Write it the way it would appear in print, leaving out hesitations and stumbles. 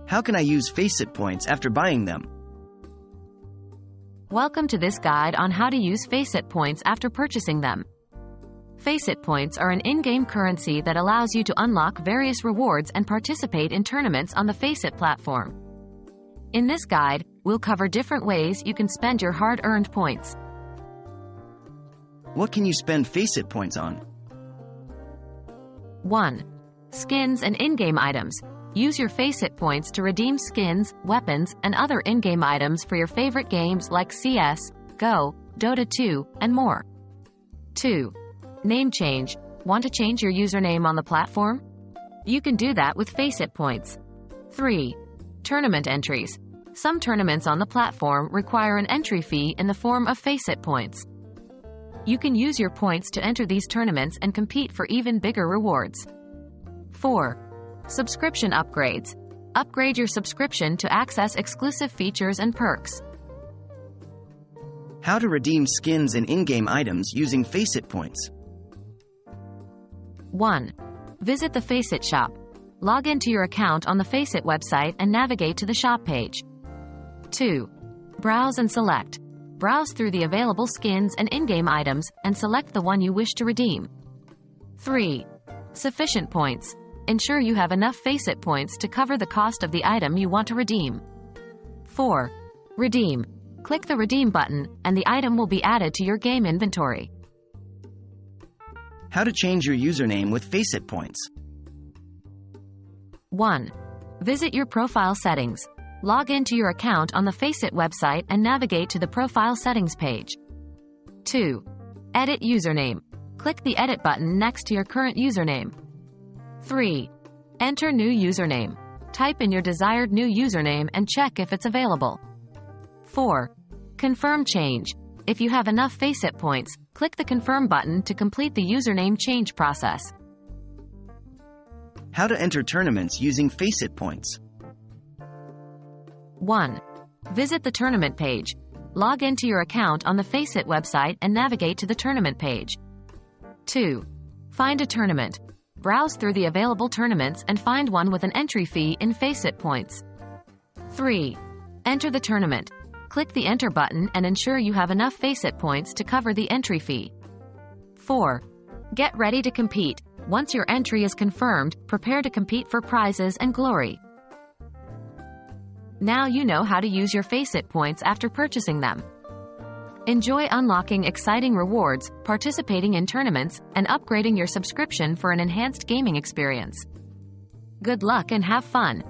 How can I use FACEIT points after buying them? Welcome to this guide on how to use FACEIT points after purchasing them. FACEIT points are an in-game currency that allows you to unlock various rewards and participate in tournaments on the FACEIT platform. In this guide, we'll cover different ways you can spend your hard-earned points. What can you spend FACEIT points on? 1. Skins and in-game items. Use your FACEIT points to redeem skins, weapons, and other in-game items for your favorite games like CS, Go, Dota 2, and more. 2. Name change. Want to change your username on the platform? You can do that with FACEIT points. 3. Tournament entries. Some tournaments on the platform require an entry fee in the form of FACEIT points. You can use your points to enter these tournaments and compete for even bigger rewards. 4. Subscription upgrades. Upgrade your subscription to access exclusive features and perks. How to redeem skins and in-game items using FACEIT points. 1. Visit the FACEIT shop. Log into your account on the FACEIT website and navigate to the shop page. 2. Browse and select. Browse through the available skins and in-game items and select the one you wish to redeem. 3. Sufficient points. Ensure you have enough FACEIT points to cover the cost of the item you want to redeem. 4. Redeem. Click the redeem button, and the item will be added to your game inventory. How to change your username with FACEIT points. 1. Visit your profile settings. Log into your account on the FACEIT website and navigate to the profile settings page. 2. Edit username. Click the edit button next to your current username. 3. Enter new username. Type in your desired new username and check if it's available. 4. Confirm change. If you have enough FACEIT points, click the confirm button to complete the username change process. How to enter tournaments using FACEIT points. 1. Visit the tournament page. Log into your account on the FACEIT website and navigate to the tournament page. 2. Find a tournament. Browse through the available tournaments and find one with an entry fee in FACEIT points. 3. Enter the tournament. Click the enter button and ensure you have enough FACEIT points to cover the entry fee. 4. Get ready to compete. Once your entry is confirmed, prepare to compete for prizes and glory. Now you know how to use your FACEIT points after purchasing them. Enjoy unlocking exciting rewards, participating in tournaments, and upgrading your subscription for an enhanced gaming experience. Good luck and have fun!